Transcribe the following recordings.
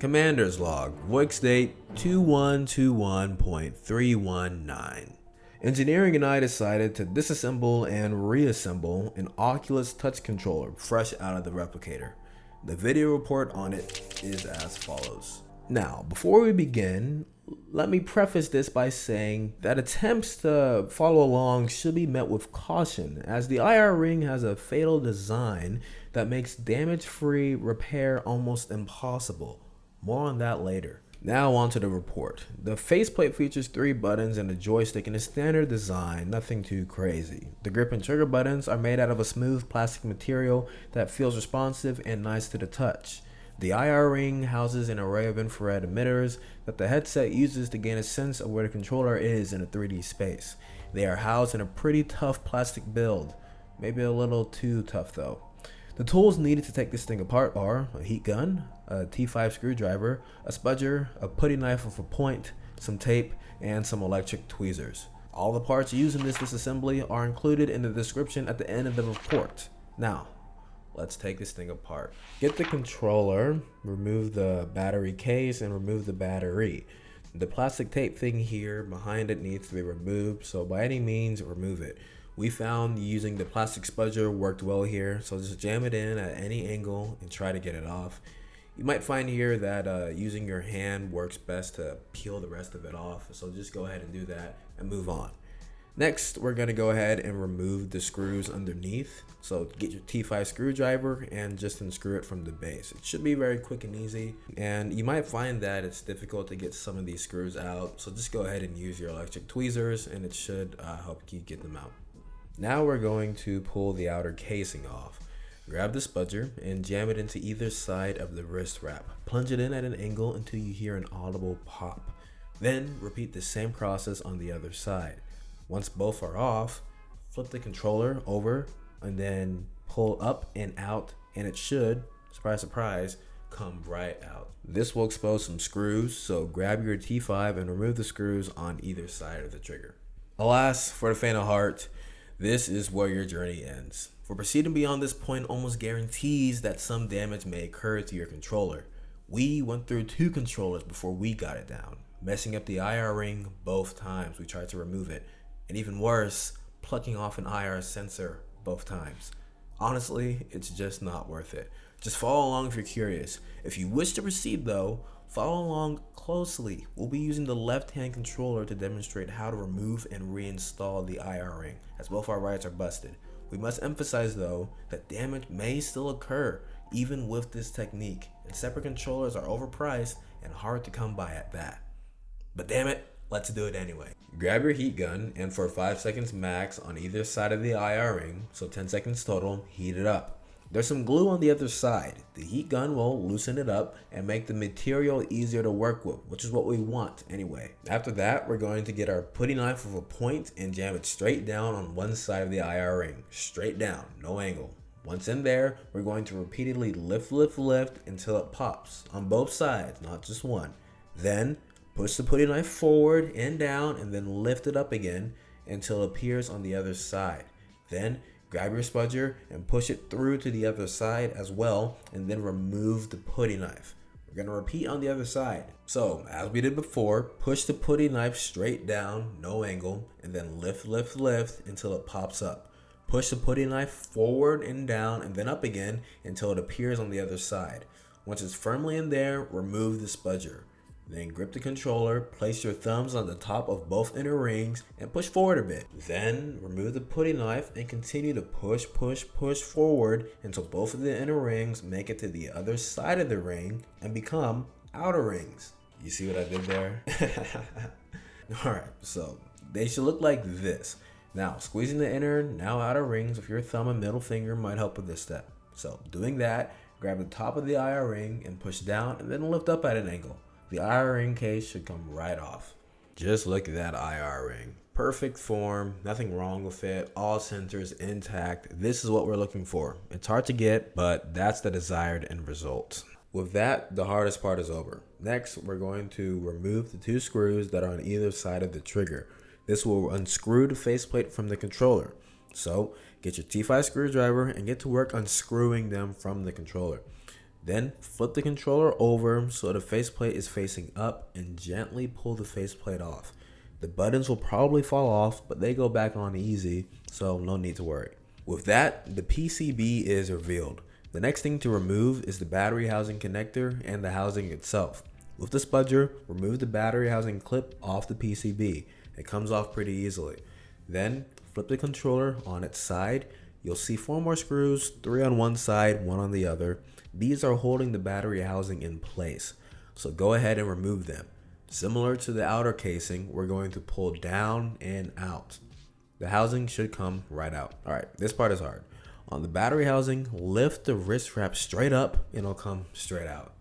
Commander's Log, Voix date 2121.319. Engineering and I decided to disassemble and reassemble an Oculus touch controller fresh out of the replicator. The video report on it is as follows. Now, before we begin, let me preface this by saying that attempts to follow along should be met with caution, as the IR ring has a fatal design that makes damage-free repair almost impossible. More on that later. Now on to the report. The faceplate features 3 buttons and a joystick in a standard design, nothing too crazy. The grip and trigger buttons are made out of a smooth plastic material that feels responsive and nice to the touch. The IR ring houses an array of infrared emitters that the headset uses to gain a sense of where the controller is in a 3D space. They are housed in a pretty tough plastic build, maybe a little too tough though. The tools needed to take this thing apart are a heat gun, a T5 screwdriver, a spudger, a putty knife with a point, some tape, and some electric tweezers. All the parts used in this disassembly are included in the description at the end of the report. Now, let's take this thing apart. Get the controller, remove the battery case, and remove the battery. The plastic tape thing here behind it needs to be removed, so by any means, remove it. We found using the plastic spudger worked well here, so just jam it in at any angle and try to get it off. You might find here that using your hand works best to peel the rest of it off, so just go ahead and do that and move on. Next, we're going to go ahead and remove the screws underneath. So get your T5 screwdriver and just unscrew it from the base. It should be very quick and easy, and you might find that it's difficult to get some of these screws out, so just go ahead and use your electric tweezers and it should help you get them out. Now we're going to pull the outer casing off. Grab the spudger and jam it into either side of the wrist wrap. Plunge it in at an angle until you hear an audible pop. Then repeat the same process on the other side. Once both are off, flip the controller over and then pull up and out, and it should, surprise surprise, come right out. This will expose some screws, so grab your T5 and remove the screws on either side of the trigger. Alas, for the faint of heart, this is where your journey ends. For proceeding beyond this point almost guarantees that some damage may occur to your controller. We went through 2 controllers before we got it down, messing up the IR ring both times we tried to remove it, and even worse, plucking off an IR sensor both times. Honestly, it's just not worth it. Just follow along if you're curious. If you wish to proceed though, follow along closely. We'll be using the left-hand controller to demonstrate how to remove and reinstall the IR ring, as both our rights are busted. We must emphasize though that damage may still occur even with this technique, and separate controllers are overpriced and hard to come by at that. But damn it, let's do it anyway. Grab your heat gun and for 5 seconds max on either side of the IR ring, so 10 seconds total, heat it up. There's some glue on the other side. The heat gun will loosen it up and make the material easier to work with, which is what we want anyway. After that, we're going to get our putty knife with a point and jam it straight down on one side of the IR ring. Straight down, no angle. Once in there, we're going to repeatedly lift until it pops on both sides, not just one. Then push the putty knife forward and down and then lift it up again until it appears on the other side. Then grab your spudger and push it through to the other side as well, and then remove the putty knife. We're going to repeat on the other side. So as we did before, push the putty knife straight down, no angle, and then lift until it pops up. Push the putty knife forward and down and then up again until it appears on the other side. Once it's firmly in there, remove the spudger. Then grip the controller, place your thumbs on the top of both inner rings and push forward a bit. Then remove the putty knife and continue to push forward until both of the inner rings make it to the other side of the ring and become outer rings. You see what I did there? Alright, so they should look like this. Now, squeezing the inner, now outer rings with your thumb and middle finger might help with this step. So doing that, grab the top of the IR ring and push down and then lift up at an angle. The IR ring case should come right off. Just look at that IR ring. Perfect form, nothing wrong with it, all sensors intact. This is what we're looking for. It's hard to get, but that's the desired end result. With that, the hardest part is over. Next, we're going to remove the 2 screws that are on either side of the trigger. This will unscrew the faceplate from the controller. So, get your T5 screwdriver and get to work unscrewing them from the controller. Then flip the controller over so the faceplate is facing up and gently pull the faceplate off. The buttons will probably fall off, but they go back on easy, so no need to worry. With that, the PCB is revealed. The next thing to remove is the battery housing connector and the housing itself. With the spudger, remove the battery housing clip off the PCB. It comes off pretty easily. Then flip the controller on its side. You'll see 4 more screws, 3 on one side, 1 on the other. These are holding the battery housing in place, so go ahead and remove them. Similar to the outer casing, we're going to pull down and out. The housing should come right out. Alright, this part is hard. On the battery housing, lift the wrist strap straight up and it'll come straight out.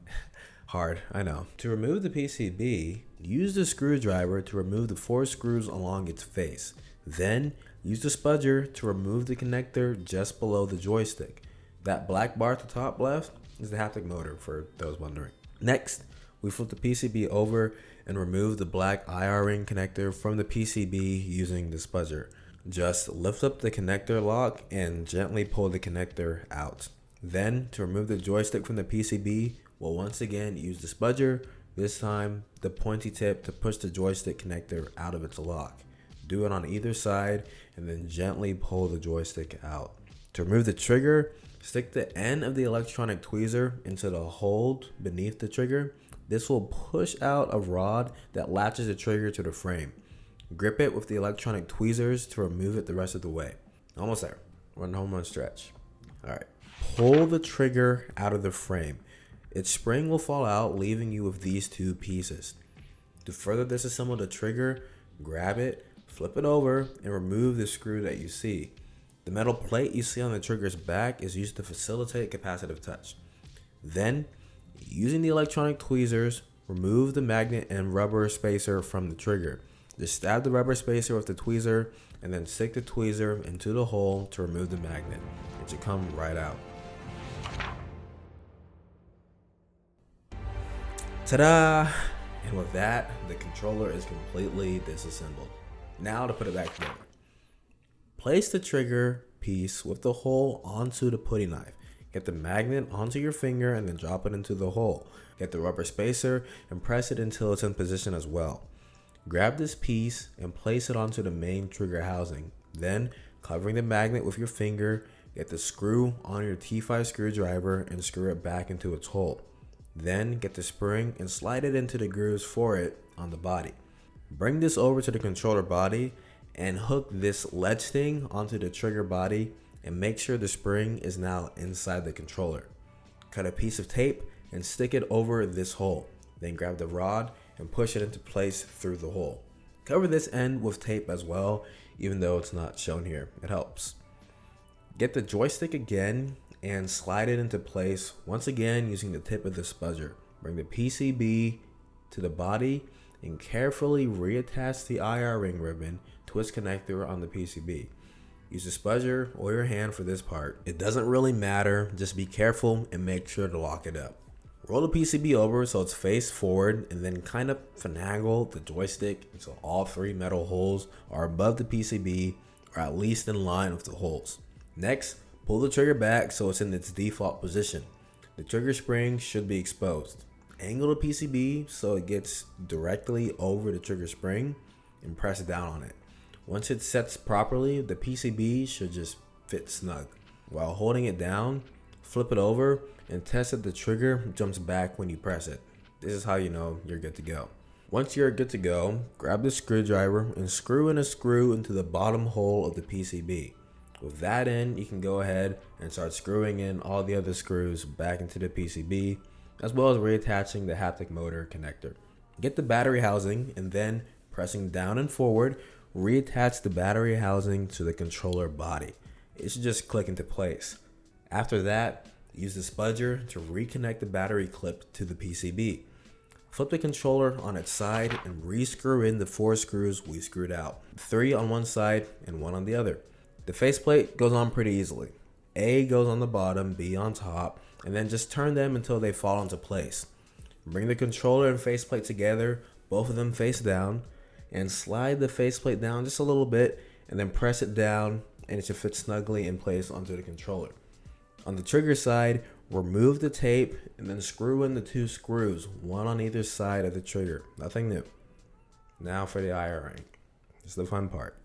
Hard, I know. To remove the PCB, use the screwdriver to remove the 4 screws along its face. Then, use the spudger to remove the connector just below the joystick. That black bar at the top left is the haptic motor, for those wondering. Next, we flip the PCB over and remove the black IR ring connector from the PCB using the spudger. Just lift up the connector lock and gently pull the connector out. Then, to remove the joystick from the PCB, we'll once again use the spudger, this time the pointy tip to push the joystick connector out of its lock. Do it on either side and then gently pull the joystick out. To remove the trigger, stick the end of the electronic tweezer into the hold beneath the trigger. This will push out a rod that latches the trigger to the frame. Grip it with the electronic tweezers to remove it the rest of the way. Almost there. Run home run stretch. Alright. Pull the trigger out of the frame. Its spring will fall out, leaving you with these 2 pieces. To further disassemble the trigger, grab it, flip it over, and remove the screw that you see. The metal plate you see on the trigger's back is used to facilitate capacitive touch. Then, using the electronic tweezers, remove the magnet and rubber spacer from the trigger. Just stab the rubber spacer with the tweezer and then stick the tweezer into the hole to remove the magnet. It should come right out. Ta-da! And with that, the controller is completely disassembled. Now to put it back together. Place the trigger piece with the hole onto the putty knife. Get the magnet onto your finger and then drop it into the hole. Get the rubber spacer and press it until it's in position as well. Grab this piece and place it onto the main trigger housing. Then, covering the magnet with your finger, get the screw on your T5 screwdriver and screw it back into its hole. Then, get the spring and slide it into the grooves for it on the body. Bring this over to the controller body and hook this ledge thing onto the trigger body and make sure the spring is now inside the controller. Cut a piece of tape and stick it over this hole. Then grab the rod and push it into place through the hole. Cover this end with tape as well, even though it's not shown here. It helps. Get the joystick again and slide it into place, once again using the tip of the spudger. Bring the PCB to the body and carefully reattach the IR ring ribbon to its connector on the PCB. Use the spudger or your hand for this part. It doesn't really matter, just be careful and make sure to lock it up. Roll the PCB over so it's face forward and then kind of finagle the joystick until all 3 metal holes are above the PCB or at least in line with the holes. Next, pull the trigger back so it's in its default position. The trigger spring should be exposed. Angle the PCB so it gets directly over the trigger spring and press down on it. Once it sets properly, the PCB should just fit snug. While holding it down, flip it over and test that the trigger jumps back when you press it. This is how you know you're good to go. Once you're good to go, grab the screwdriver and screw in a screw into the bottom hole of the PCB. With that in, you can go ahead and start screwing in all the other screws back into the PCB, as well as reattaching the haptic motor connector. Get the battery housing and then, pressing down and forward, reattach the battery housing to the controller body. It should just click into place. After that, use the spudger to reconnect the battery clip to the PCB. Flip the controller on its side and re-screw in the 4 screws we screwed out, 3 on one side and 1 on the other. The faceplate goes on pretty easily. A goes on the bottom, B on top, and then just turn them until they fall into place. Bring the controller and faceplate together, both of them face down, and slide the faceplate down just a little bit and then press it down and it should fit snugly in place onto the controller. On the trigger side, remove the tape and then screw in the 2 screws, one on either side of the trigger. Nothing new. Now for the IR ring. This is the fun part.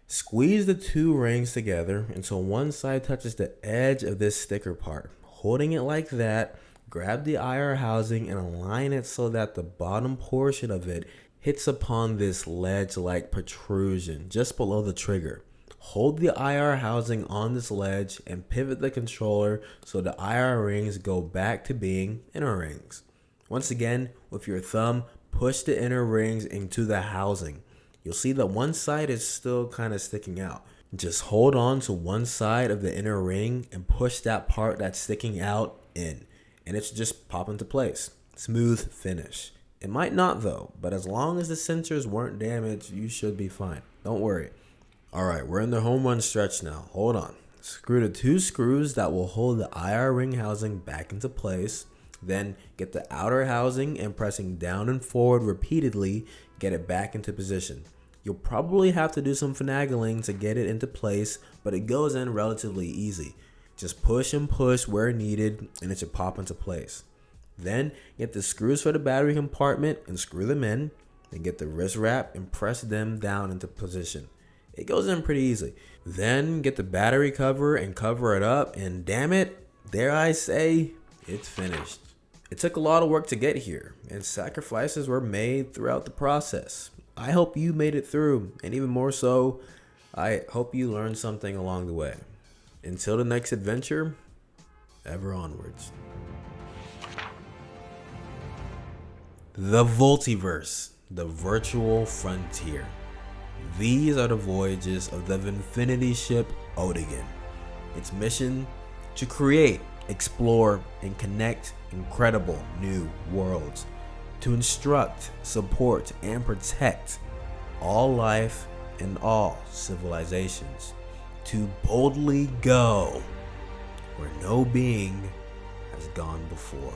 Squeeze the 2 rings together until one side touches the edge of this sticker part. Holding it like that, grab the IR housing and align it so that the bottom portion of it hits upon this ledge-like protrusion just below the trigger. Hold the IR housing on this ledge and pivot the controller so the IR rings go back to being inner rings. Once again, with your thumb, push the inner rings into the housing. You'll see that one side is still kind of sticking out. Just hold on to one side of the inner ring and push that part that's sticking out in, and it should just pop into place. Smooth finish. It might not though, but as long as the sensors weren't damaged, you should be fine. Don't worry. Alright, we're in the home run stretch now. Hold on. Screw the 2 screws that will hold the IR ring housing back into place. Then get the outer housing and pressing down and forward repeatedly, get it back into position. You'll probably have to do some finagling to get it into place, but it goes in relatively easy. Just push and push where needed and it should pop into place. Then get the screws for the battery compartment and screw them in. Then get the wrist wrap and press them down into position. It goes in pretty easy. Then get the battery cover and cover it up, and damn it, dare I say, it's finished. It took a lot of work to get here, and sacrifices were made throughout the process. I hope you made it through, and even more so, I hope you learned something along the way. Until the next adventure, ever onwards. The Voltiverse, the virtual frontier. These are the voyages of the Vinfinity ship Odigan. Its mission: to create, explore, and connect incredible new worlds. To instruct, support, and protect all life and all civilizations. To boldly go where no being has gone before.